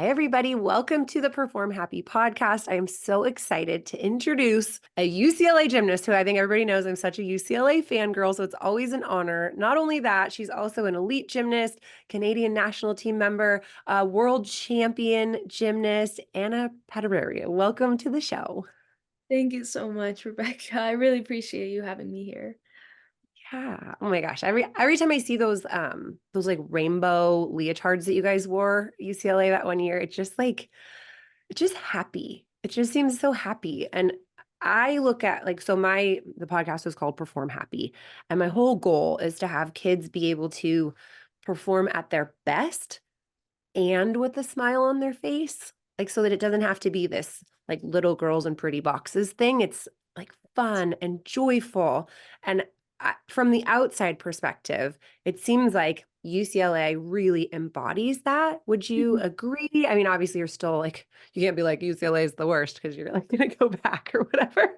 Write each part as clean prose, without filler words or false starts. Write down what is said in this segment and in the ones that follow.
Hi, everybody. Welcome to the Perform Happy Podcast. I am so excited to introduce a UCLA gymnast who I think everybody knows I'm such a UCLA fangirl, so it's always an honor. Not only that, she's also an elite gymnast, Canadian national team member, world champion gymnast, Anna Padarariu. Welcome to the show. Thank you so much, Rebecca. I really appreciate you having me here. Yeah. Oh my gosh. Every time I see those like rainbow leotards that you guys wore at UCLA that one year, it's just happy. It just seems so happy. And I look at like the podcast is called Perform Happy. And my whole goal is to have kids be able to perform at their best and with a smile on their face. Like so that it doesn't have to be this like little girls in pretty boxes thing. It's like fun and joyful. And from the outside perspective, it seems like UCLA really embodies that. Would you Mhm. agree? I mean, obviously, you're still like, you can't be like UCLA is the worst because you're like going to go back or whatever.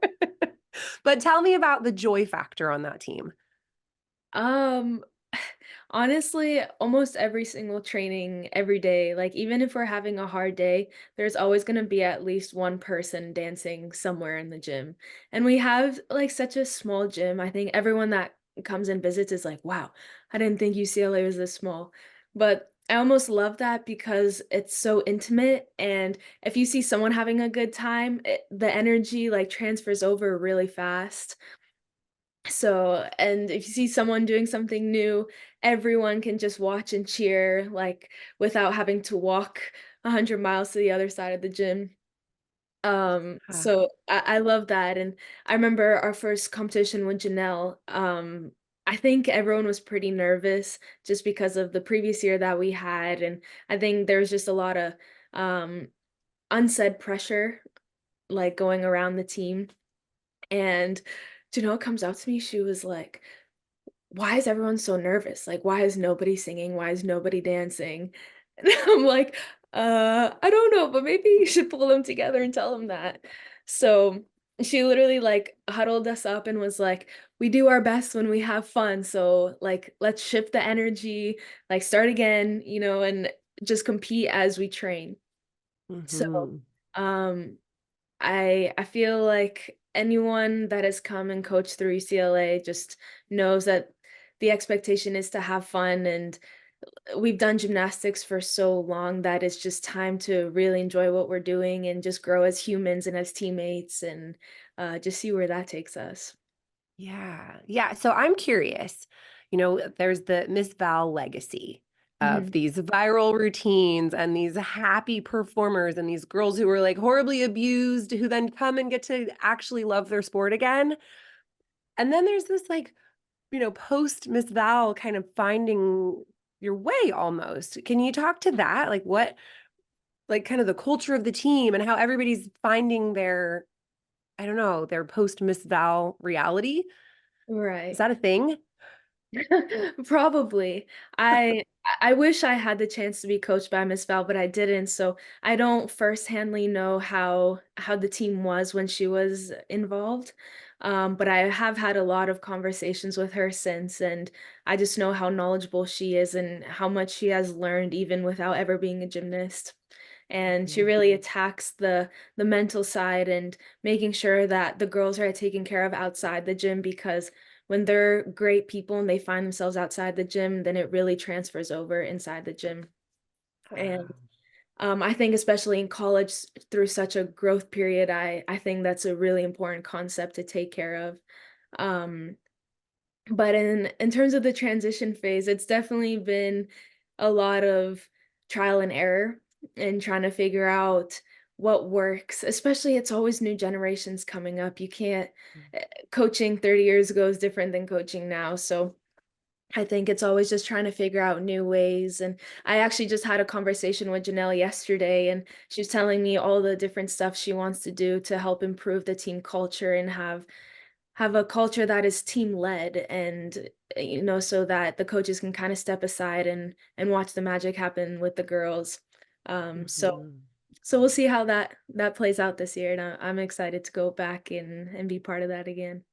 But tell me about the joy factor on that team. Um, Honestly, almost every single training, every day, like even if we're having a hard day, there's always going to be at least one person dancing somewhere in the gym. And we have like such a small gym. I think everyone that comes and visits is like, wow, I didn't think UCLA was this small. But I almost love that because it's so intimate. And if you see someone having a good time, the energy like transfers over really fast. So, and if you see someone doing something new, everyone can just watch and cheer, like without having to walk 100 miles to the other side of the gym. Ah, So I love that. And I remember our first competition with Janelle. I think everyone was pretty nervous just because of the previous year that we had. And I think there was just a lot of um, unsaid pressure like going around the team. And Janelle comes out to me, she was like, why is everyone so nervous? Like, why is nobody singing? Why is nobody dancing? And I'm like, I don't know, but maybe you should pull them together and tell them that. So she literally like huddled us up and was like, we do our best when we have fun. So like, let's shift the energy, like start again, and just compete as we train. So, mhm. um, I feel like anyone that has come and coached through UCLA just knows that the expectation is to have fun, and we've done gymnastics for so long that it's just time to really enjoy what we're doing and just grow as humans and as teammates and just see where that takes us. Yeah. Yeah. So I'm curious, there's the Miss Val legacy of Mhm. these viral routines and these happy performers and these girls who were like horribly abused who then come and get to actually love their sport again. And then there's this like, post Miss Val kind of finding your way almost. Can you talk to that? Like what, like kind of the culture of the team and how everybody's finding their, I don't know, their post Miss Val reality? Is Right. that a thing? Probably. I wish I had the chance to be coached by Miss Val, but I didn't. So I don't firsthandly know how the team was when she was involved. But I have had a lot of conversations with her since, and I just know how knowledgeable she is and how much she has learned even without ever being a gymnast. And she Mhm. really attacks the mental side and making sure that the girls are taken care of outside the gym because when they're great people and they find themselves outside the gym, then it really transfers over inside the gym. And Ah, I think especially in college through such a growth period, I think that's a really important concept to take care of. Um, but in terms of the transition phase, it's definitely been a lot of trial and error and trying to figure out what works. Especially it's always new generations coming up. You can't coaching 30 years ago is different than coaching now. So I think it's always just trying to figure out new ways. And I actually just had a conversation with Janelle yesterday, and she was telling me all the different stuff she wants to do to help improve the team culture and have a culture that is team led and so that the coaches can kind of step aside and watch the magic happen with the girls. So mhm. so we'll see how that plays out this year, and I'm excited to go back and be part of that again.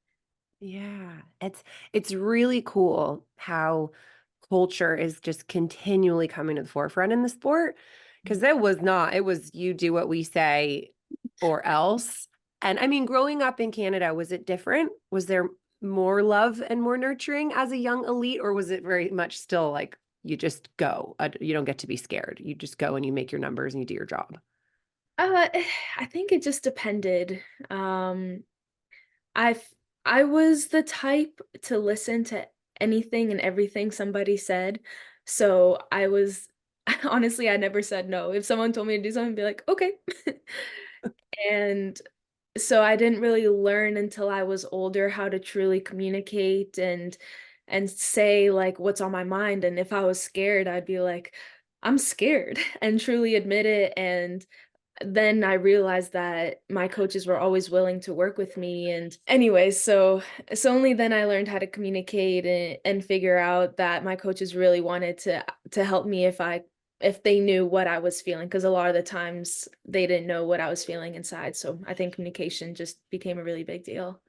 Yeah, it's really cool how culture is just continually coming to the forefront in the sport. Because it was you do what we say or else. And I mean, growing up in Canada, was it different? Was there more love and more nurturing as a young elite, or was it very much still like you just go? You don't get to be scared. You just go and you make your numbers and you do your job. Uh, I think it just depended. I I was the type to listen to anything and everything somebody said. So I was honestly, I never said no. If someone told me to do something, I'd be like, okay. And so I didn't really learn until I was older how to truly communicate and say like what's on my mind. And if I was scared, I'd be like, I'm scared and truly admit it. And then I realized that my coaches were always willing to work with me. And anyways, so only then I learned how to communicate and figure out that my coaches really wanted to help me if they knew what I was feeling, because a lot of the times they didn't know what I was feeling inside. So I think communication just became a really big deal.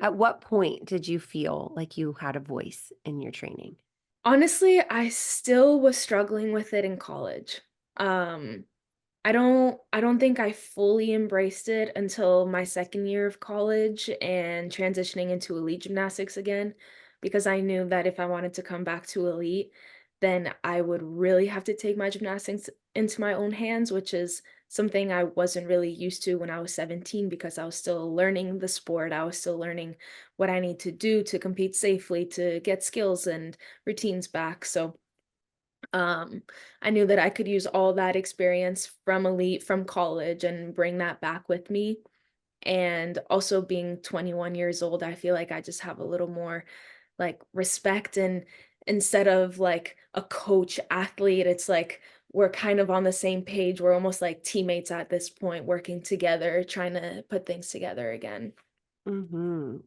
At what point did you feel like you had a voice in your training? Honestly, I still was struggling with it in college. Um, I don't think I fully embraced it until my second year of college and transitioning into elite gymnastics again, because I knew that if I wanted to come back to elite, then I would really have to take my gymnastics into my own hands, which is something I wasn't really used to when I was 17 because I was still learning the sport. I was still learning what I need to do to compete safely, to get skills and routines back. So um, I knew that I could use all that experience from elite, from college, and bring that back with me. And also being 21 years old, I feel like I just have a little more like respect, and instead of like a coach athlete, it's like we're kind of on the same page. We're almost like teammates at this point, working together, trying to put things together again. Hmm.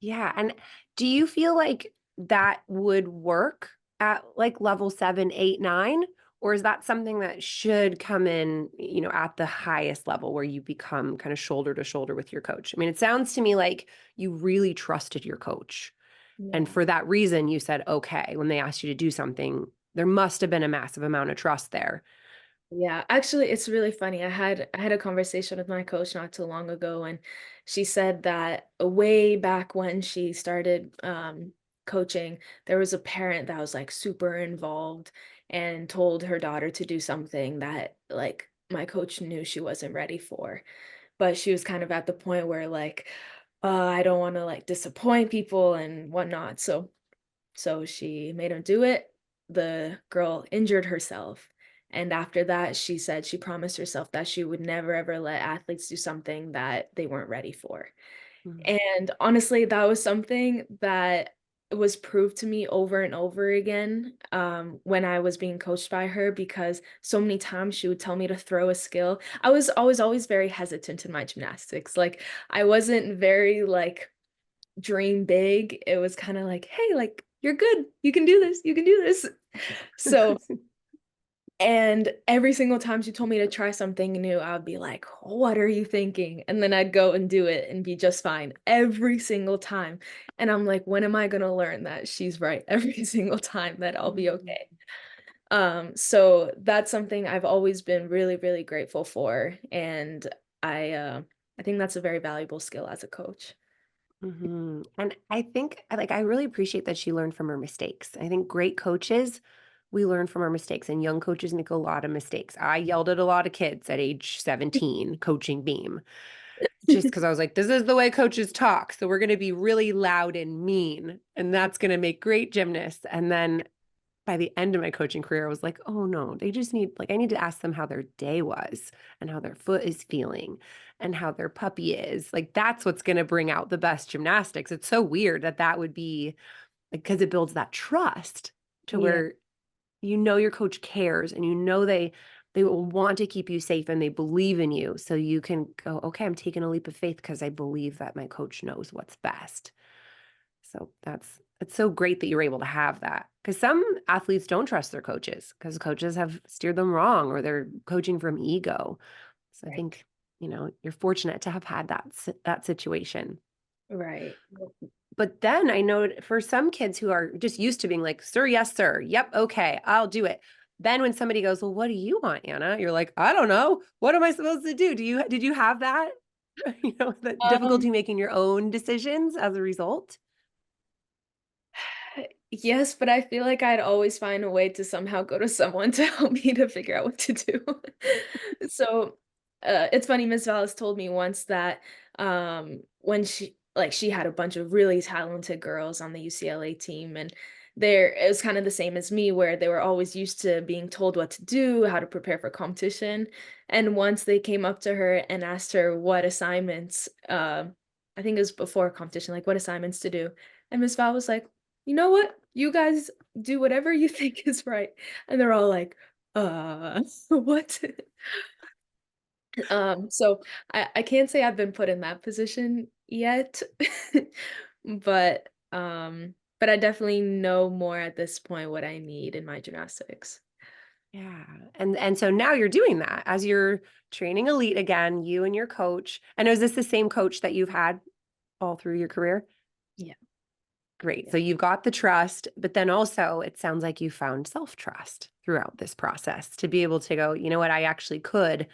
Yeah. And do you feel like that would work at like level 7, 8, 9? Or is that something that should come in, at the highest level where you become kind of shoulder to shoulder with your coach? I mean, it sounds to me like you really trusted your coach. And Yeah. for that reason, you said, okay, when they asked you to do something, there must have been a massive amount of trust there. Yeah, actually, it's really funny. I had a conversation with my coach not too long ago, and she said that way back when she started coaching, there was a parent that was like super involved and told her daughter to do something that like my coach knew she wasn't ready for. But she was kind of at the point where like, I don't want to like disappoint people and whatnot. So she made him do it. The girl injured herself. And after that, she said she promised herself that she would never ever let athletes do something that they weren't ready for. Mm. And honestly, that was something that was proved to me over and over again when I was being coached by her, because so many times she would tell me to throw a skill. I was always very hesitant in my gymnastics. Like I wasn't very like dream big. It was kind of like, hey, like you're good. You can do this. You can do this. So, and every single time she told me to try something new, I would be like, what are you thinking? And then I'd go and do it and be just fine every single time. And I'm like, when am I going to learn that she's right every single time, that I'll be Mhm. okay? So that's something I've always been really, really grateful for. And I think that's a very valuable skill as a coach. And I think, like, I really appreciate that she learned from her mistakes. I think great coaches, we learn from our mistakes, and young coaches make a lot of mistakes. I yelled at a lot of kids at age 17 coaching beam just because I was like, this is the way coaches talk. So we're going to be really loud and mean, and that's going to make great gymnasts. And then by the end of my coaching career, I was like, oh no, they just need, like, I need to ask them how their day was and how their foot is feeling and how their puppy is. Like, that's what's going to bring out the best gymnastics. It's so weird that that would be because it builds that trust to Yeah. where your coach cares and they will want to keep you safe and they believe in you. So you can go, okay, I'm taking a leap of faith because I believe that my coach knows what's best. So it's so great that you're able to have that because some athletes don't trust their coaches because coaches have steered them wrong or they're coaching from ego. So I Right. think, you're fortunate to have had that situation. Right. But then I know for some kids who are just used to being like, sir, yes, sir. Yep. Okay. I'll do it. then when somebody goes, well, what do you want, Anna? You're like, I don't know. What am I supposed to do? Did you have that, the difficulty Um, making your own decisions as a result? yes, but I feel like I'd always find a way to somehow go to someone to help me to figure out what to do. So, it's funny, Miss Vallis told me once that, when she had a bunch of really talented girls on the UCLA team, and it was kind of the same as me, where they were always used to being told what to do, how to prepare for competition, and once they came up to her and asked her what assignments, I think it was before competition, like, what assignments to do, and Miss Val was like, "You know what? You guys do whatever you think is right." And they're all like, what?" So I can't say I've been put in that position yet, but, but I definitely know more at this point what I need in my gymnastics. Yeah. And so now you're doing that as you're training elite again, you and your coach. And is this the same coach that you've had all through your career? Yeah, Great. yeah. So you've got the trust, but then also it sounds like you found self-trust throughout this process to be able to go, you know what, I actually could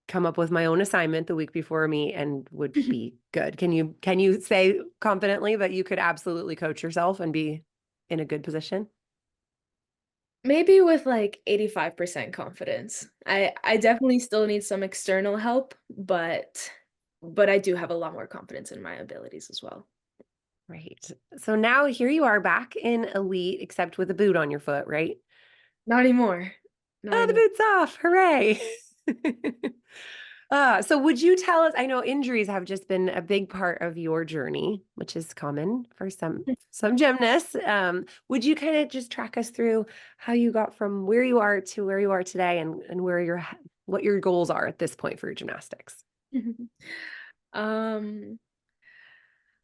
come up with my own assignment the week before me and would be good. Can you say confidently that you could absolutely coach yourself and be in a good position? Maybe with, like, 85% confidence. I definitely still need some external help, but I do have a lot more confidence in my abilities as well. Right. So now here you are back in elite, except with a boot on your foot, right? Not anymore. Not Oh, the anymore. boot's off. Hooray. So would you tell us, I know injuries have just been a big part of your journey, which is common for some gymnasts. Would you kind of just track us through how you got from where you are to where you are today and what your goals are at this point for your gymnastics? Um,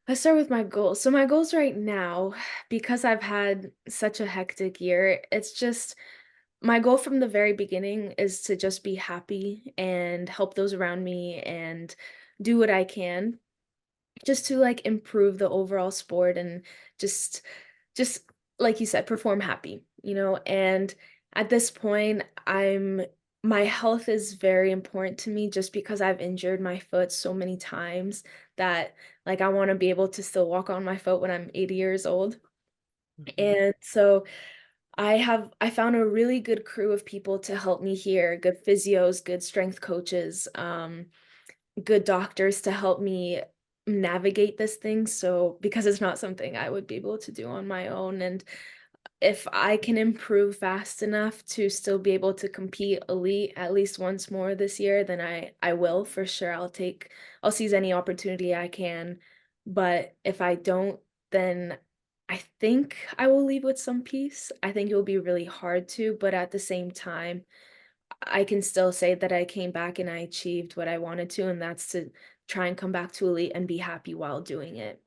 let's start with my goals. So my goals right now, because I've had such a hectic year, it's just my goal from the very beginning is to just be happy and help those around me and do what I can just to like improve the overall sport and just just like you said, perform happy, and at this point my health is very important to me just because I've injured my foot so many times that like I want to be able to still walk on my foot when I'm 80 years old. Mhm. And so I found a really good crew of people to help me here, good physios, good strength coaches, good doctors to help me navigate this thing. So because it's not something I would be able to do on my own, and if I can improve fast enough to still be able to compete elite at least once more this year, then I will for sure. I'll seize any opportunity I can. But if I don't, then I think I will leave with some peace. I think it will be really hard to, but at the same time, I can still say that I came back and I achieved what I wanted to, and that's to try and come back to elite and be happy while doing it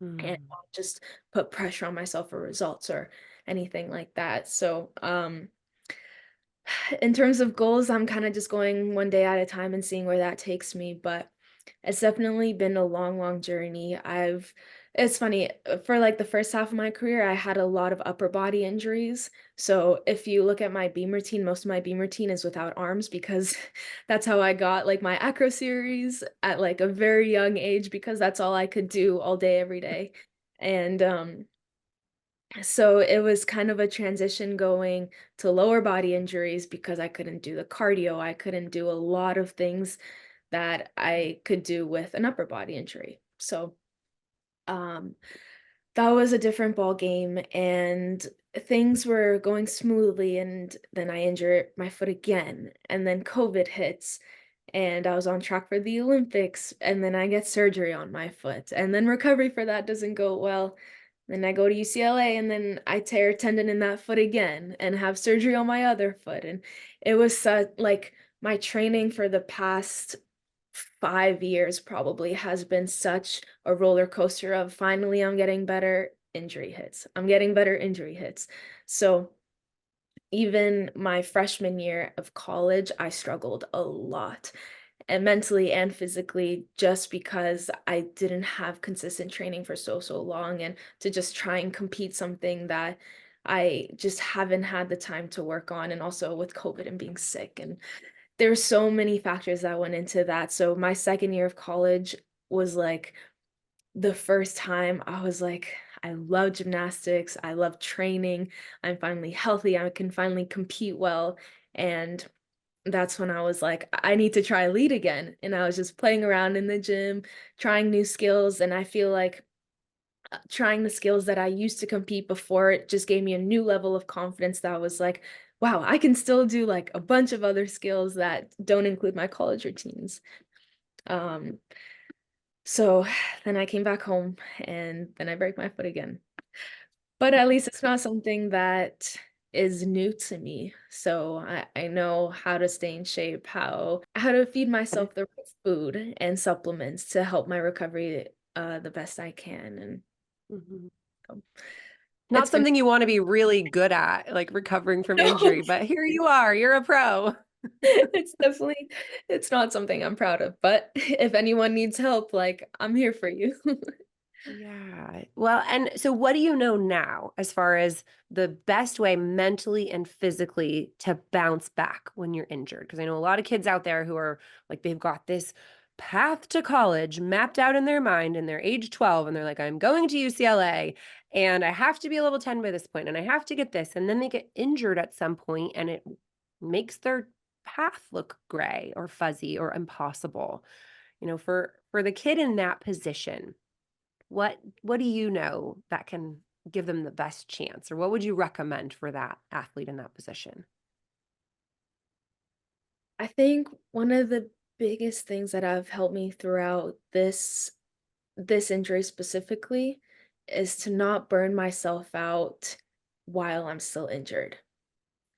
and Mm. not just put pressure on myself for results or anything like that. So, in terms of goals, I'm kind of just going one day at a time and seeing where that takes me, but it's definitely been a long, long journey. It's funny, for like the first half of my career, I had a lot of upper body injuries. So if you look at my beam routine, most of my beam routine is without arms because that's how I got like my acro series at like a very young age because that's all I could do all day, every day. And so it was kind of a transition going to lower body injuries because I couldn't do the cardio. I couldn't do a lot of things that I could do with an upper body injury. So um, that was a different ball game, and things were going smoothly. And then I injured my foot again, and then COVID hits, and I was on track for the Olympics, and then I get surgery on my foot, and then recovery for that doesn't go well. Then I go to UCLA and then I tear a tendon in that foot again and have surgery on my other foot. And it was such like my training for the past 5 years probably has been such a roller coaster of finally I'm getting better, injury hits. I'm getting better, injury hits. So even my freshman year of college, I struggled a lot and mentally and physically just because I didn't have consistent training for so long, and to just try and compete something that I just haven't had the time to work on, and also with COVID and being sick, and there's so many factors that went into that. So my second year of college was like the first time I was like, I love gymnastics, I love training, I'm finally healthy, I can finally compete well. And that's when I was like, I need to try lead again. And I was just playing around in the gym, trying new skills. And I feel like trying the skills that I used to compete before, it just gave me a new level of confidence that was like, wow, I can still do like a bunch of other skills that don't include my college routines. Um, so then I came back home and then I break my foot again. But at least it's not something that is new to me. So I know how to stay in shape, how to feed myself the right food and supplements to help my recovery the best I can. And Mhm. um, Not it's been something you want to be really good at, like recovering from no, injury, but here you are, you're a pro. it's not something I'm proud of, but if anyone needs help, like I'm here for you. Yeah. Well, and so what do you know now as far as the best way mentally and physically to bounce back when you're injured? Because I know a lot of kids out there who are like, they've got this path to college mapped out in their mind and they're age 12 and they're like, I'm going to UCLA and I have to be a level 10 by this point and I have to get this. And then they get injured at some point and it makes their path look gray or fuzzy or impossible. For the kid in that position, what do you know that can give them the best chance, or what would you recommend for that athlete in that position? I think one of the biggest things that have helped me throughout this injury specifically is to not burn myself out while I'm still injured.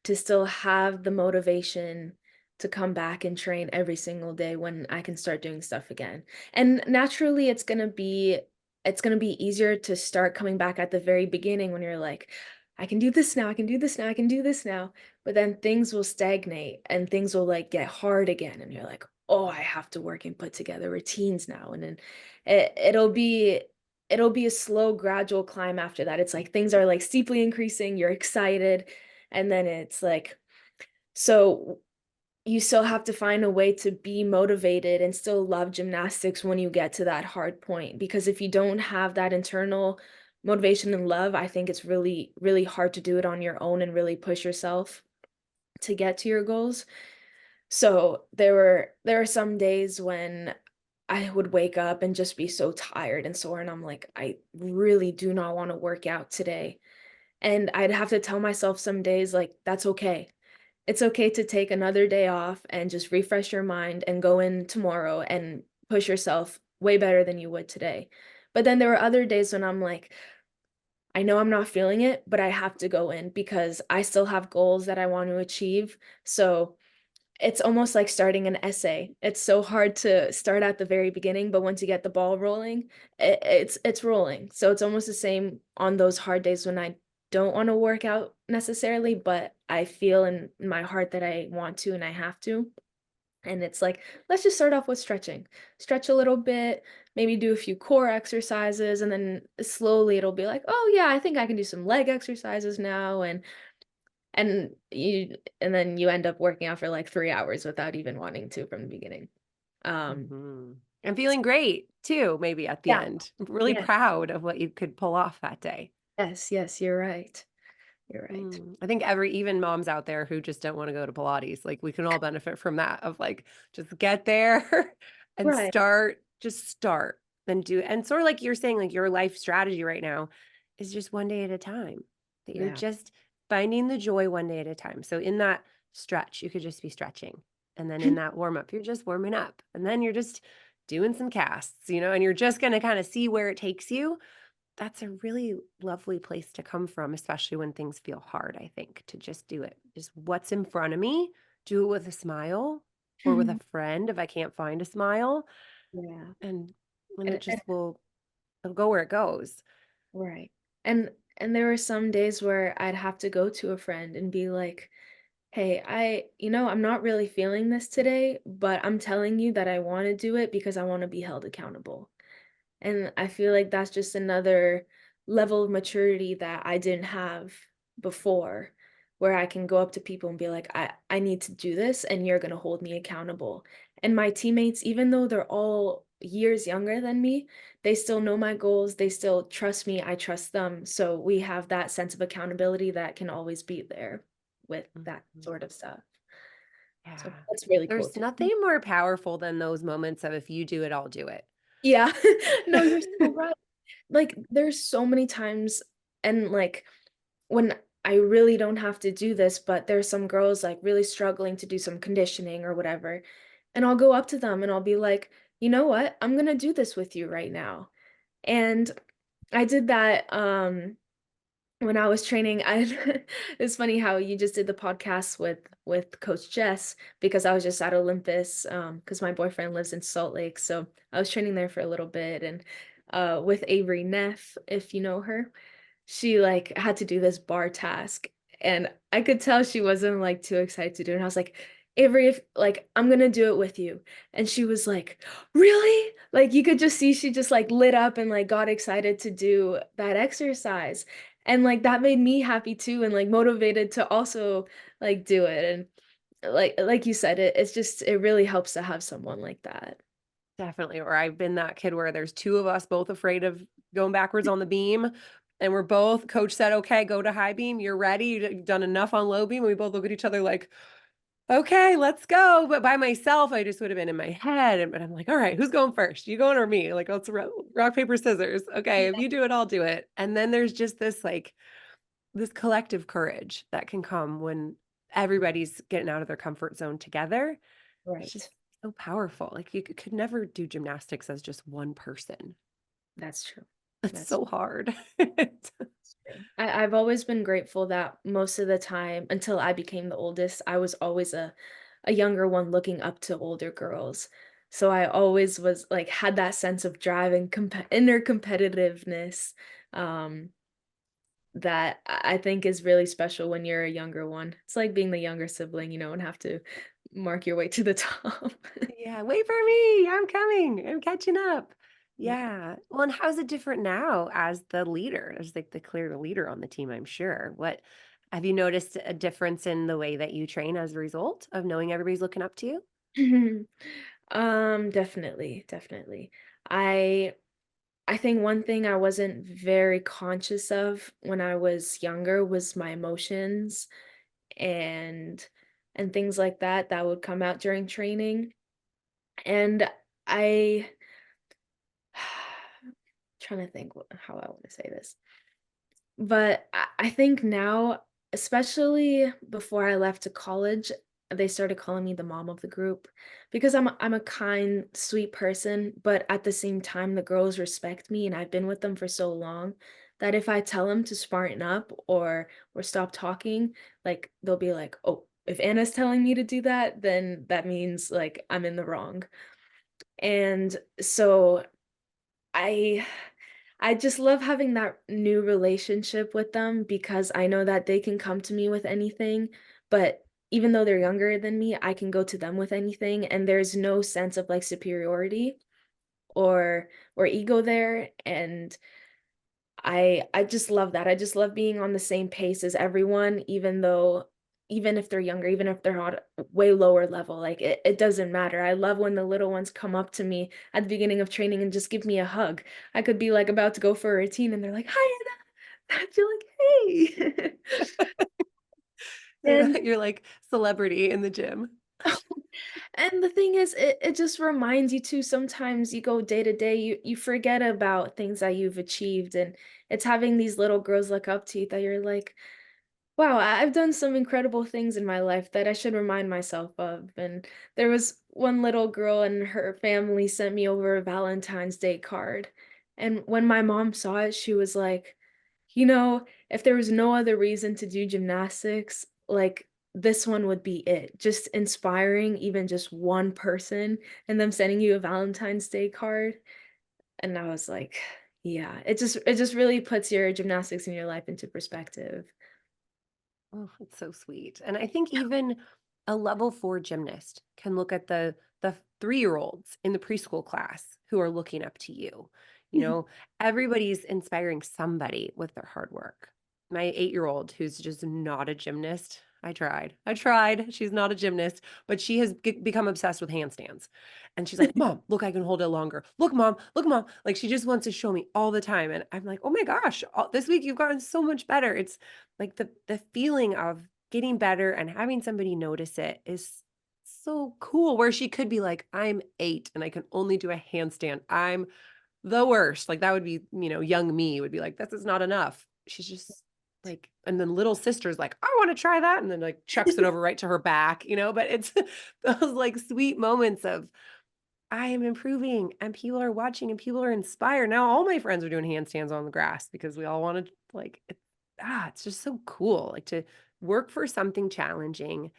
To still have the motivation to come back and train every single day when I can start doing stuff again. And naturally it's going to be easier to start coming back at the very beginning when you're like, I can do this now, I can do this now, I can do this now. But then things will stagnate and things will like get hard again and you're like, "Oh, I have to work and put together routines now." And then it'll be a slow gradual climb after that. It's like things are like steeply increasing, you're excited, and then it's like, so you still have to find a way to be motivated and still love gymnastics when you get to that hard point. Because if you don't have that internal motivation and love, I think it's really, really hard to do it on your own and really push yourself to get to your goals. So there are some days when I would wake up and just be so tired and sore, and I'm like, I really do not want to work out today. And I'd have to tell myself some days, like, that's okay. It's okay to take another day off and just refresh your mind and go in tomorrow and push yourself way better than you would today. But then there were other days when I'm like, I know I'm not feeling it, but I have to go in because I still have goals that I want to achieve. So it's almost like starting an essay. It's so hard to start at the very beginning, but once you get the ball rolling, it's rolling. So it's almost the same on those hard days when I don't want to work out necessarily, but I feel in my heart that I want to and I have to. And it's like, let's just start off with stretching. Stretch a little bit, maybe do a few core exercises, and then slowly it'll be like, oh yeah, I think I can do some leg exercises now. And then you end up working out for like 3 hours without even wanting to from the beginning. Um, And feeling great too, maybe at the yeah, end. Really yeah. proud of what you could pull off that day. Yes, you're right. You're right. I think even moms out there who just don't want to go to Pilates, like we can all benefit from that of like just get there and Right. just start and do. And sort of like you're saying, like your life strategy right now is just one day at a time, that you're Yeah. just finding the joy one day at a time. So in that stretch, you could just be stretching. And then in that warm up, you're just warming up. And then you're just doing some casts, and you're just going to kind of see where it takes you. That's a really lovely place to come from, especially when things feel hard, I think, to just do it. Just what's in front of me, do it with a smile or with a friend if I can't find a smile. Yeah. And And, it just it'll go where it goes. right. And and there were some days where I'd have to go to a friend and be like, "Hey, I'm not really feeling this today, but I'm telling you that I want to do it because I want to be held accountable." And I feel like that's just another level of maturity that I didn't have before, where I can go up to people and be like, I need to do this and you're gonna hold me accountable. And my teammates, even though they're all years younger than me, they still know my goals, they still trust me, I trust them. So we have that sense of accountability that can always be there with that Mhm. sort of stuff. So Yeah. that's really cool There's too. nothing more powerful than those moments of if you do it, I'll do it. Yeah. No, you're so right. Like, there's so many times and, like, when I really don't have to do this, but there's some girls, like, really struggling to do some conditioning or whatever, and I'll go up to them and I'll be like, "You know what? I'm gonna do this with you right now." And I did that, when I was training. I it's funny how you just did the podcast with Coach Jess because I was just at Olympus, because my boyfriend lives in Salt Lake, so I was training there for a little bit, and, with Avery Neff, if you know her. She, like, had to do this bar task, and I could tell she wasn't, like, too excited to do it, and I was like, "Avery, if like, I'm gonna do it with you." And she was like, "Really?" Like, you could just see she just, like, lit up and, like, got excited to do that exercise, and, like, that made me happy too and, like, motivated to also, like, do it, and like you said, it's just it really helps to have someone like that. Definitely, or I've been that kid where there's 2 of us both afraid of going backwards on the beam, and we're both coach said, "Okay, go to high beam, you're ready, you've done enough on low beam," and we both look at each other like, "Okay, let's go," but by myself, I just would have been in my head, and but I'm like, "Alright, who's going first? You going or me? Like, let's rock, paper, scissors. Okay, if Yeah. you do it, I'll do it." And then there's just this, like, this collective courage that can come when everybody's getting out of their comfort zone together. It's just Right. so powerful. Like, you could never do gymnastics as just one person. That's true. It's That's so hard. true. I've always been grateful that most of the time, until I became the oldest, I was always a younger one looking up to older girls. So I always was like had that sense of drive and inner competitiveness, um, that I think is really special when you're a younger one. It's like being the younger sibling, and have to mark your way to the top. Yeah, "Wait for me, I'm coming, I'm catching up." Yeah. Yeah. Well, and how's it different now as the leader? There's, like, the clear leader on the team, I'm sure. What have you noticed a difference in the way that you train as a result of knowing everybody's looking up to you? Definitely, definitely. I I think one thing I wasn't very conscious of when I was younger was my emotions and things like that that would come out during training. And I trying to think how I want to say this. But I think now, especially before I left to college, they started calling me the mom of the group because I'm a kind, sweet person, but at the same time, the girls respect me, and I've been with them for so long that if I tell them to smarten up or stop talking, like they'll be like, "Oh, if Anna's telling me to do that, then that means like I'm in the wrong." And so I I just love having that new relationship with them because I know that they can come to me with anything, but even though they're younger than me, I can go to them with anything and there's no sense of like superiority or ego there, and I just love that. I just love being on the same pace as everyone, even if they're younger, even if they're on a way lower level, like it doesn't matter. I love when the little ones come up to me at the beginning of training and just give me a hug. I could be like about to go for a routine and they're like, "Hi, Anna." I'd feel like, "Hey." You're And you're like celebrity in the gym. and the thing is, it just reminds you too, sometimes you go day to day, you forget about things that you've achieved, and it's having these little girls look up to you that you're like, wow, I've done some incredible things in my life that I should remind myself of. And there was one little girl and her family sent me over a Valentine's Day card. And when my mom saw it, she was like, if there was no other reason to do gymnastics, like this one would be it. Just inspiring even just one person and them sending you a Valentine's Day card. And I was like, yeah, it just really puts your gymnastics in your life into perspective. Oh, it's so sweet. And I think even a level 4 gymnast can look at the 3-year-olds in the preschool class who are looking up to you. You know, everybody's inspiring somebody with their hard work. my 8-year-old who's just not a gymnast. I tried. She's not a gymnast, but she has become obsessed with handstands. And she's like, "Mom, look, I can hold it longer. Look, mom, look, mom." Like she just wants to show me all the time. And I'm like, "Oh my gosh, this week you've gotten so much better." It's like the feeling of getting better and having somebody notice it is so cool, where she could be like, "I'm 8 and I can only do a handstand. I'm the worst." Like that would be, young me would be like, "This is not enough." She's just like, and then little sister's like, "I want to try that." And then like chucks it over right to her back, but it's those like sweet moments of I am improving and people are watching and people are inspired. Now all my friends are doing handstands on the grass because we all wanted like it's just so cool like to work for something challenging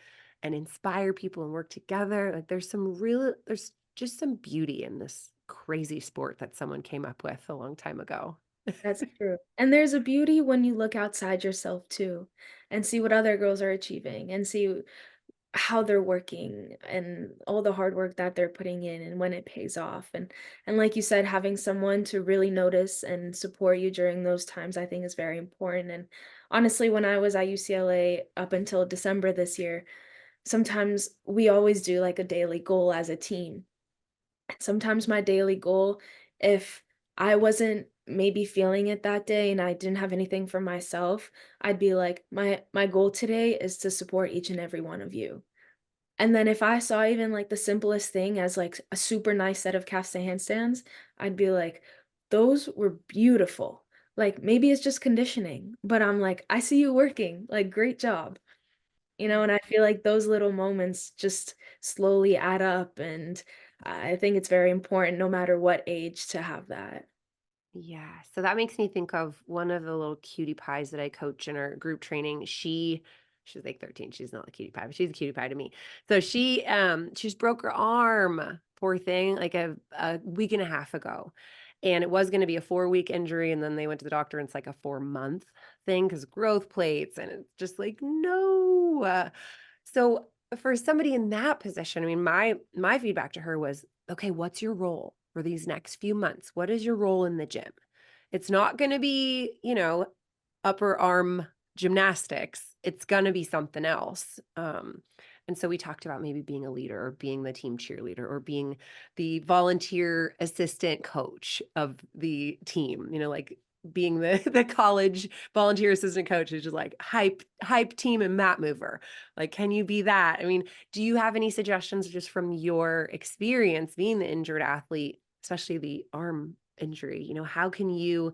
and inspire people and work together. Like there's just some beauty in this crazy sport that someone came up with a long time ago. That's true. And there's a beauty when you look outside yourself too and see what other girls are achieving and see how they're working and all the hard work that they're putting in and when it pays off. And like you said, having someone to really notice and support you during those times I think is very important. And honestly, when I was at UCLA up until December this year, sometimes we always do like a daily goal as a team. Sometimes my daily goal, if I wasn't maybe feeling it that day and I didn't have anything for myself, I'd be like, my goal today is to support each and every one of you. And then if I saw even like the simplest thing as like a super nice set of cast handstands, I'd be like, those were beautiful. Like maybe it's just conditioning, but I'm like, I see you working. Like great job. And I feel like those little moments just slowly add up, and I think it's very important no matter what age to have that. Yeah, so that makes me think of one of the little cutie pies that I coach in our group training. She's like 13. She's not a cutie pie, but she's a cutie pie to me. So she just broke her arm, poor thing, like a week and a half ago. And it was going to be a 4-week injury, and then they went to the doctor and it's like a 4-month thing because growth plates, and it's just like no. So for somebody in that position, I mean, my feedback to her was, okay, what's your role for these next few months? What is your role in the gym? It's not going to be, upper arm gymnastics. It's going to be something else. And so we talked about maybe being a leader or being the team cheerleader or being the volunteer assistant coach of the team, like being the college volunteer assistant coach who's just like hype team and mat mover. Like, can you be that? I mean, do you have any suggestions just from your experience being the injured athlete, especially the arm injury? How can you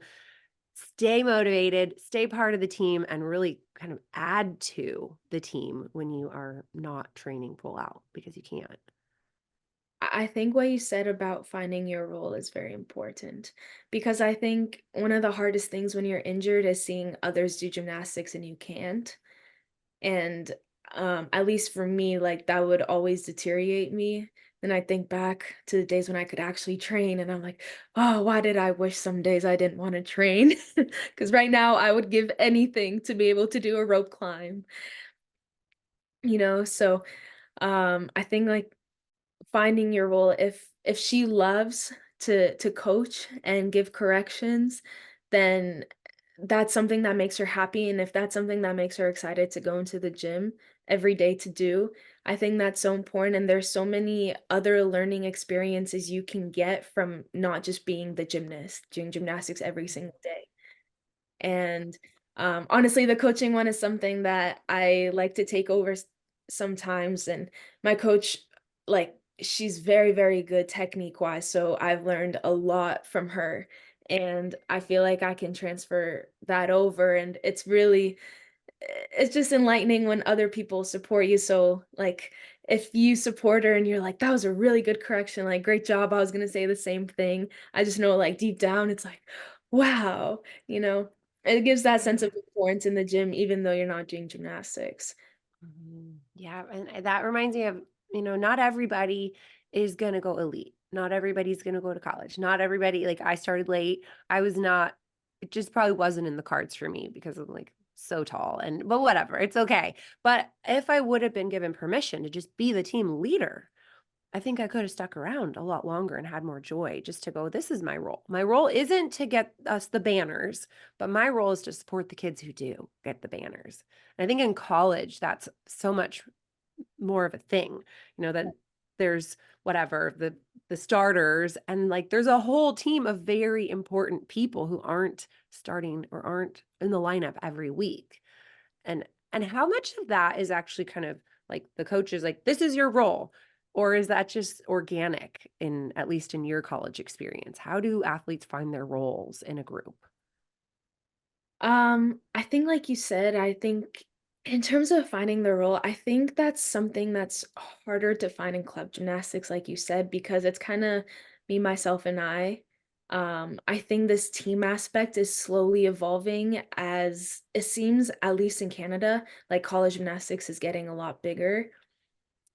stay motivated, stay part of the team, and really kind of add to the team when you are not training full out because you can't? I think what you said about finding your role is very important because I think one of the hardest things when you're injured is seeing others do gymnastics and you can't. And at least for me, like that would always deteriorate me. Then I think back to the days when I could actually train, and I'm like, oh, why did I wish some days I didn't want to train? Because right now I would give anything to be able to do a rope climb, So I think like finding your role, if she loves to coach and give corrections, then that's something that makes her happy, and if that's something that makes her excited to go into the gym every day to do, I think that's so important, and there's so many other learning experiences you can get from not just being the gymnast, doing gymnastics every single day. And, honestly, the coaching one is something that I like to take over sometimes, and my coach, like, she's very, very good technique-wise, so I've learned a lot from her, and I feel like I can transfer that over, and it's just enlightening when other people support you, so, like, if you support her and you're like, "That was a really good correction, like, great job, I was gonna say the same thing." I just know, like, deep down, it's like, "Wow," you know? It gives that sense of importance in the gym even though you're not doing gymnastics. Yeah, and that reminds me of, not everybody is gonna go elite. Not everybody's gonna go to college. Not everybody like I started late. I was not it just probably wasn't in the cards for me because I'm like so tall but whatever, it's okay. But if I would have been given permission to just be the team leader, I think I could have stuck around a lot longer and had more joy just to go, this is my role. My role isn't to get us the banners, but my role is to support the kids who do get the banners. And I think in college, that's so much more of a thing, that there's whatever the starters, and like there's a whole team of very important people who aren't starting or aren't in the lineup every week. And how much of that is actually kind of like the coach is like, this is your role? Or is that just organic in, at least in your college experience? How do athletes find their roles in a group? I think like you said, I think in terms of finding the role, I think that's something that's harder to find in club gymnastics, like you said, because it's kind of me, myself, and I. I think this team aspect is slowly evolving as it seems, at least in Canada, like college gymnastics is getting a lot bigger.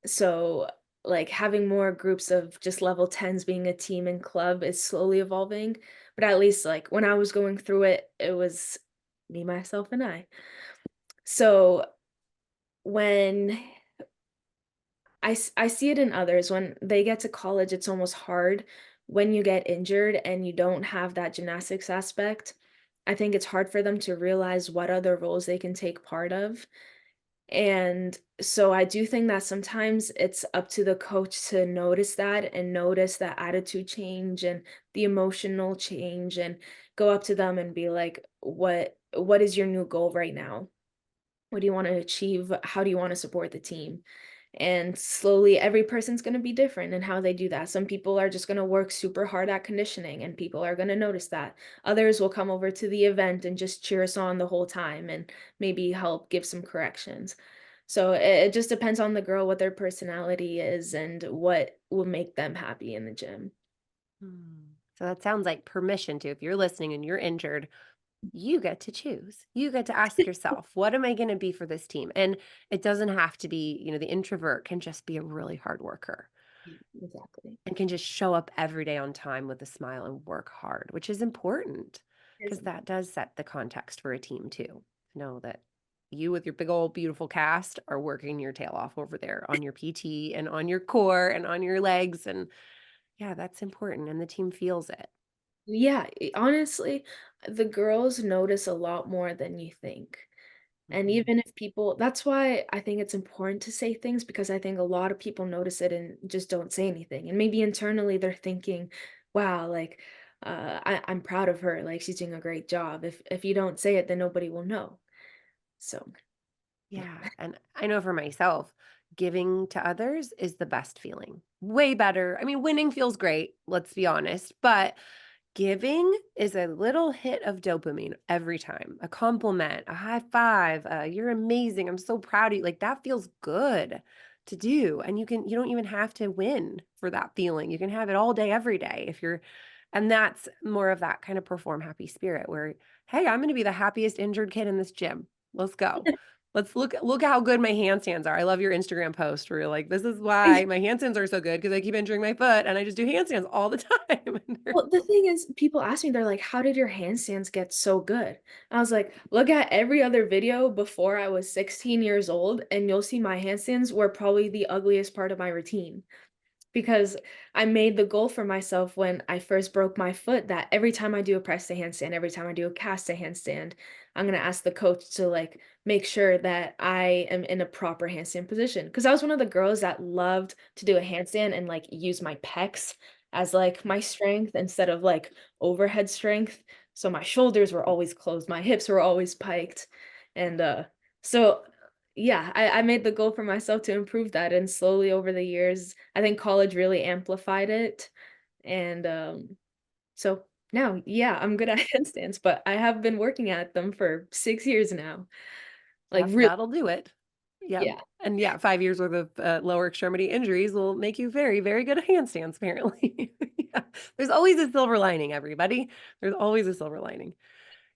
So like having more groups of just level 10s being a team and club is slowly evolving. But at least like when I was going through it, it was me, myself, and I. So when I see it in others when they get to college, it's almost hard when you get injured and you don't have that gymnastics aspect. I think it's hard for them to realize what other roles they can take part of. And so I do think that sometimes it's up to the coach to notice that and notice that attitude change and the emotional change and go up to them and be like, what is your new goal right now? What do you want to achieve? How do you want to support the team? And slowly, every person's going to be different in how they do that. Some people are just going to work super hard at conditioning, and people are going to notice that. Others will come over to the event and just cheer us on the whole time and maybe help give some corrections. So it just depends on the girl, what their personality is, and what will make them happy in the gym. So that sounds like permission to, if you're listening and you're injured, you get to choose. You get to ask yourself, what am I going to be for this team? And it doesn't have to be, the introvert can just be a really hard worker Exactly. and can just show up every day on time with a smile and work hard, which is important because that does set the context for a team too. To know that you with your big old beautiful cast are working your tail off over there on your PT and on your core and on your legs. And yeah, that's important. And the team feels it. Yeah, honestly, the girls notice a lot more than you think. And Mhm. even if people that's why I think it's important to say things because I think a lot of people notice it and just don't say anything. And maybe internally they're thinking, wow, like I'm proud of her, like she's doing a great job. If you don't say it, then nobody will know. So yeah. Yeah, and I know for myself, giving to others is the best feeling. Way better. I mean, winning feels great, let's be honest, but giving is a little hit of dopamine every time. A compliment, a high five, you're amazing. I'm so proud of you. Like that feels good to do. And you don't even have to win for that feeling. You can have it all day, every day if you're, and that's more of that kind of perform happy spirit where, hey, I'm going to be the happiest injured kid in this gym. Let's go. Let's look how good my handstands are. I love your Instagram post where you're like, this is why my handstands are so good because I keep injuring my foot and I just do handstands all the time. Well, the thing is, people ask me, they're like, "How did your handstands get so good?" I was like, "Look at every other video before I was 16 years old, and you'll see my handstands were probably the ugliest part of my routine." Because I made the goal for myself when I first broke my foot that every time I do a press to handstand, every time I do a cast to handstand, I'm gonna ask the coach to like make sure that I am in a proper handstand position. Because I was one of the girls that loved to do a handstand and like use my pecs as like my strength instead of like overhead strength. So my shoulders were always closed, my hips were always piked. And so yeah, I made the goal for myself to improve that, and slowly over the years, I think college really amplified it, and, so now, yeah, I'm good at handstands, but I have been working at them for 6 years now, like, Yep, really that'll do it. Yep. yeah. And yeah, 5 years worth of, lower extremity injuries will make you very, very good at handstands, apparently. Yeah. There's always a silver lining, everybody. There's always a silver lining.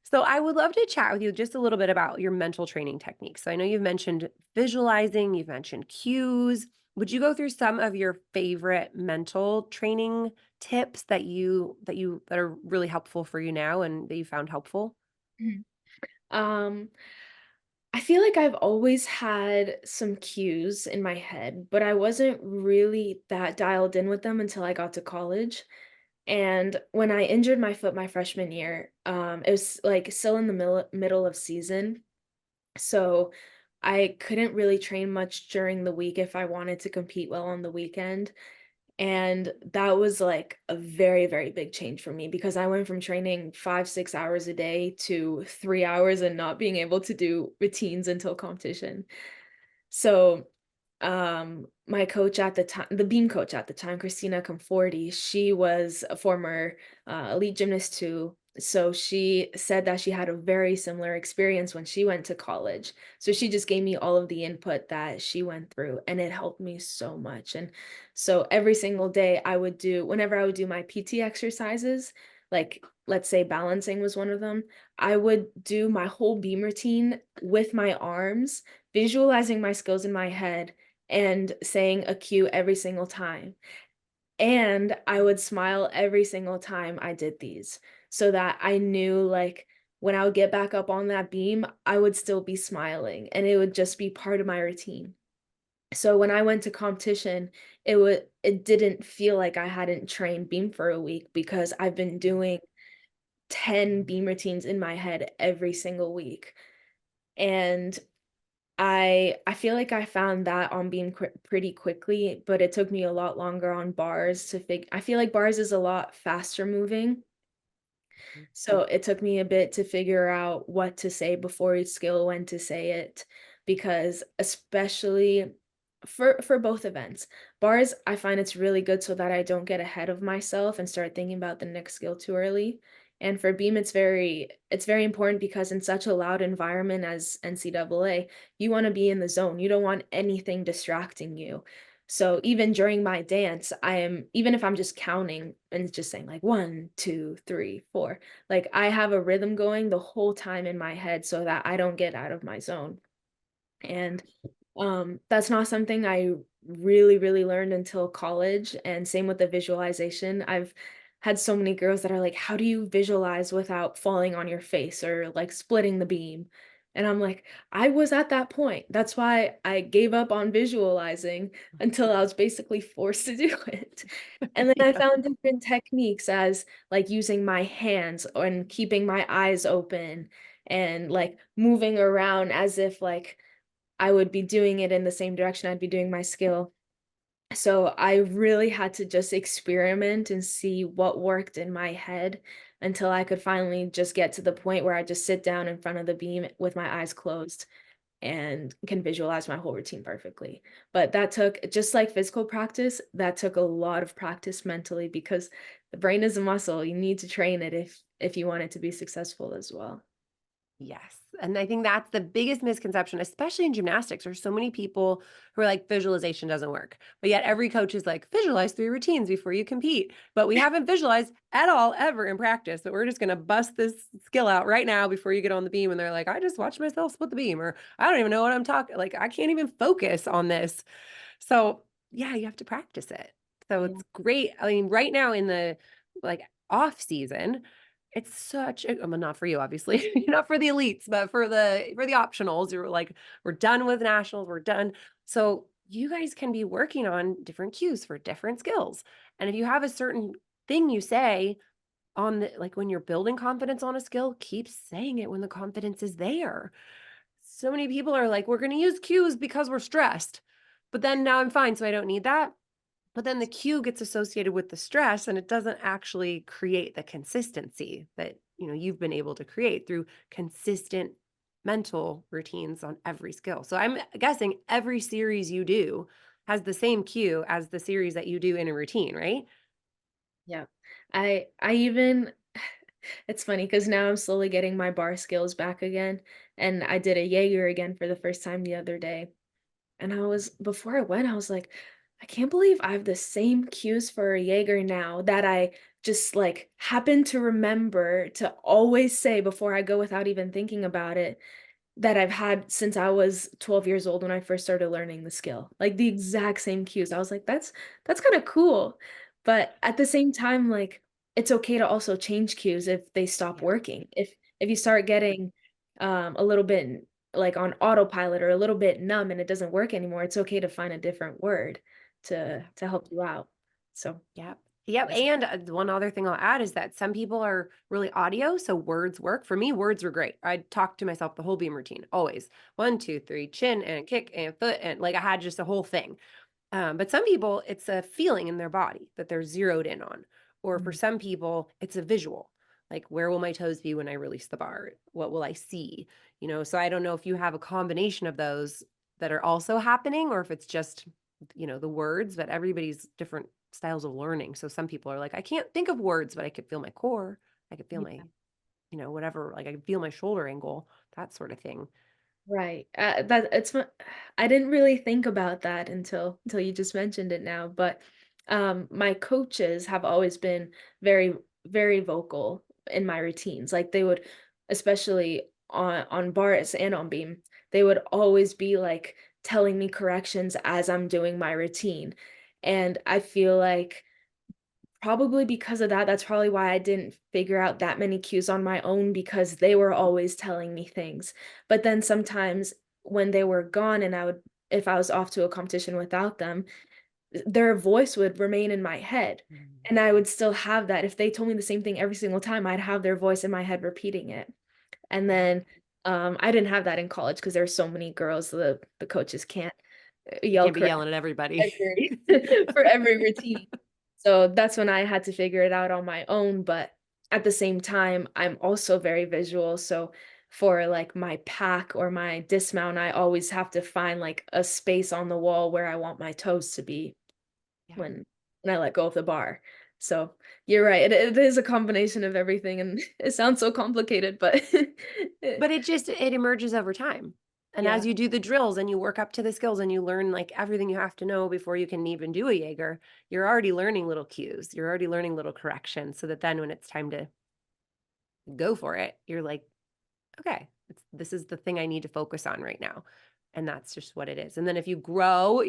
So I would love to chat with you just a little bit about your mental training techniques. So I know you've mentioned visualizing, you've mentioned cues. Would you go through some of your favorite mental training tips that are really helpful for you now and that you found helpful? Mhm. Um I feel like I've always had some cues in my head, but I wasn't really that dialed in with them until I got to college. And when I injured my foot my freshman year, it was like still in the middle of season. So I couldn't really train much during the week if I wanted to compete well on the weekend. And that was like a very, very big change for me because I went from training 5, 6 hours a day to 3 hours and not being able to do routines until competition. So, my coach at the time, the beam coach at the time, Christina Conforti, she was a former elite gymnast too. So she said that she had a very similar experience when she went to college. So she just gave me all of the input that she went through, and it helped me so much. And so every single day whenever I would do my PT exercises, like let's say balancing was one of them, I would do my whole beam routine with my arms, visualizing my skills in my head and saying a cue every single time. And I would smile every single time I did these so that I knew like when I would get back up on that beam, I would still be smiling and it would just be part of my routine. So when I went to competition, it didn't feel like I hadn't trained beam for a week because I've been doing 10 beam routines in my head every single week. And I feel like I found that on beam pretty quickly, but it took me a lot longer on bars to I feel like bars is a lot faster moving, so it took me a bit to figure out what to say before each skill, when to say it, because especially for both events, bars, I find it's really good so that I don't get ahead of myself and start thinking about the next skill too early. And for beam, it's very important because in such a loud environment as NCAA, you want to be in the zone. You don't want anything distracting you. So even during my dance, even if I'm just counting and just saying like 1, 2, 3, 4, like, I have a rhythm going the whole time in my head so that I don't get out of my zone, and, that's not something I really, really learned until college, and same with the visualization. I've had so many girls that are like, "How do you visualize without falling on your face or, like, splitting the beam?" And I'm like, "I was at that point. That's why I gave up on visualizing until I was basically forced to do it." And then I Yeah. found different techniques as, like, using my hands and keeping my eyes open and, like, moving around as if, like, I would be doing it in the same direction I'd be doing my skill. So I really had to just experiment and see what worked in my head until I could finally just get to the point where I just sit down in front of the beam with my eyes closed and can visualize my whole routine perfectly. But that took, just like physical practice, that took a lot of practice mentally because the brain is a muscle. You need to train it if you want it to be successful as well. Yes. And I think that's the biggest misconception, especially in gymnastics. There's so many people who are like, visualization doesn't work. But yet every coach is like, visualize 3 routines before you compete. But we haven't visualized at all ever in practice. But we're just going to bust this skill out right now before you get on the beam. And they're like, I just watched myself split the beam, or I don't even know what I'm talking. Like, I can't even focus on this. So yeah, you have to practice it. So Yeah. it's great. I mean, right now in the like off season, it's such a, well, not for you, obviously, not for the elites, but for the optionals. You're like, we're done with nationals, we're done. So you guys can be working on different cues for different skills. And if you have a certain thing you say on the, like when you're building confidence on a skill, keep saying it when the confidence is there. So many people are like, we're going to use cues because we're stressed. But then now I'm fine, so I don't need that. But then the cue gets associated with the stress and it doesn't actually create the consistency that, you've been able to create through consistent mental routines on every skill. So I'm guessing every series you do has the same cue as the series that you do in a routine, right? Yeah. I even it's funny because now I'm slowly getting my bar skills back again, and I did a Jaeger again for the first time the other day. And before I went, I was like, I can't believe I have the same cues for a Jaeger now that I just like happen to remember to always say before I go without even thinking about it that I've had since I was 12 years old when I first started learning the skill. Like the exact same cues. I was like, that's kind of cool. But at the same time, like it's okay to also change cues if they stop Yeah. working. If you start getting a little bit like on autopilot or a little bit numb and it doesn't work anymore, it's okay to find a different word to help you out. So Yep. Yep. And one other thing I'll add is that some people are really audio, so words work. For me, words were great. I talked to myself the whole beam routine, always 1, 2, 3, chin and kick and foot, and like I had just a whole thing. But some people, it's a feeling in their body that they're zeroed in on. Or for mm, some people, it's a visual. Like, where will my toes be when I release the bar? What will I see? So I don't know if you have a combination of those that are also happening or if it's just, the words, but everybody's different styles of learning. So some people are like, I can't think of words, but I could feel my core. I could feel my, yeah. whatever, like I could feel my shoulder angle, that sort of thing. Right. That it's I didn't really think about that until you just mentioned it now, but my coaches have always been very very vocal in my routines. Like they would, especially on bars and on beam, they would always be like telling me corrections as I'm doing my routine. And I feel like probably because of that, that's probably why I didn't figure out that many cues on my own because they were always telling me things. But then sometimes when they were gone and if I was off to a competition without them, their voice would remain in my head. Mm. And I would still have that. If they told me the same thing every single time, I'd have their voice in my head repeating it. And Yeah. then I didn't have that in college because there are so many girls, the coaches can't You yell can't be correct yelling at everybody. for every routine. So that's when I had to figure it out on my own. But at the same time, I'm also very visual. So for like my pack or my dismount, I always have to find like a space on the wall where I want my toes to be Yeah. when when I let go of the bar. So you're right. It is a combination of everything, and it sounds so complicated, but But it emerges over time. And as yeah, you do the drills and you work up to the skills and you learn like everything you have to know before you can even do a Jaeger, you're already learning little cues. You're already learning little corrections so that then when it's time to go for it, you're like, okay, this is the thing I need to focus on right now. And that's just what it is. And then if you grow,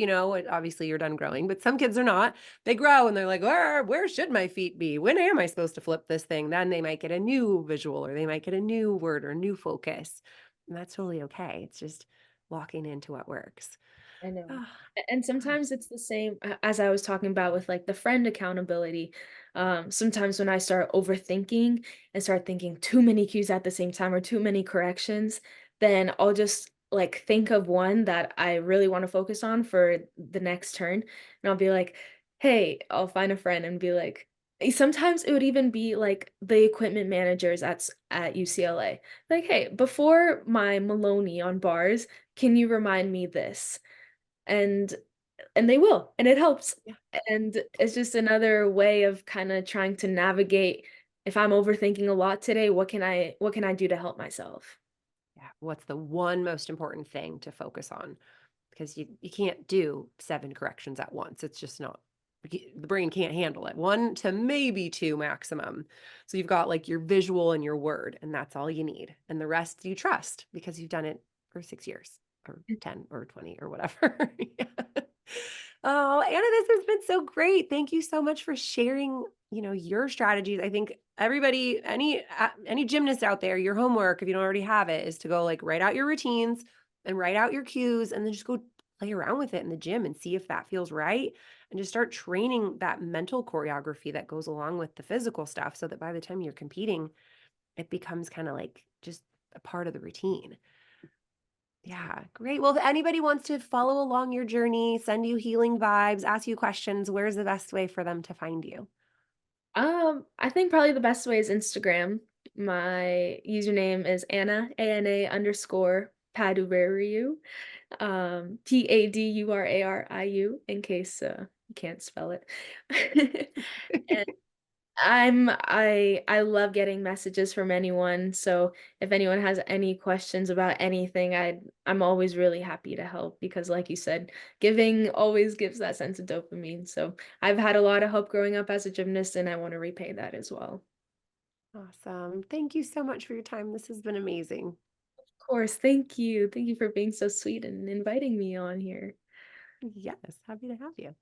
obviously you're done growing, but some kids are not. They grow and they're like, where should my feet be? When am I supposed to flip this thing? Then they might get a new visual or they might get a new word or new focus. And that's totally okay. It's just walking into what works. I know. Oh, And yeah. sometimes it's the same as I was talking about with like the friend accountability. Sometimes when I start overthinking and start thinking too many cues at the same time or too many corrections, then I'll just like think of one that I really want to focus on for the next turn. And I'll be like, hey, I'll find a friend and be like, sometimes it would even be like the equipment managers at UCLA. Like, hey, before my Maloney on bars, can you remind me this? and and they will, and it helps. Yeah. And it's just another way of kind of trying to navigate if I'm overthinking a lot today, what can I do to help myself? Yeah. What's the one most important thing to focus on? Because you can't do 7 corrections at once. It's just not the brain can't handle it. 1 to maybe 2 maximum. So you've got like your visual and your word, and that's all you need. And the rest you trust because you've done it for 6 years or 10 or 20 or whatever. Yeah. Oh, Anna, this has been so great. Thank you so much for sharing, your strategies. I think everybody, any gymnast out there, your homework, if you don't already have it, is to go like write out your routines and write out your cues and then just go play around with it in the gym and see if that feels right and just start training that mental choreography that goes along with the physical stuff so that by the time you're competing, it becomes kind of like just a part of the routine. Yeah, great. Well, if anybody wants to follow along your journey, send you healing vibes, ask you questions, where's the best way for them to find you? I think probably the best way is Instagram. My username is Anna, ANA underscore Padarariu, Padurariu, in case you can't spell it. And I love getting messages from anyone. So if anyone has any questions about anything, I'm always really happy to help because like you said, giving always gives that sense of dopamine. So I've had a lot of help growing up as a gymnast and I want to repay that as well. Awesome. Thank you so much for your time. This has been amazing. Of course, thank you. Thank you for being so sweet and inviting me on here. Yes, happy to have you.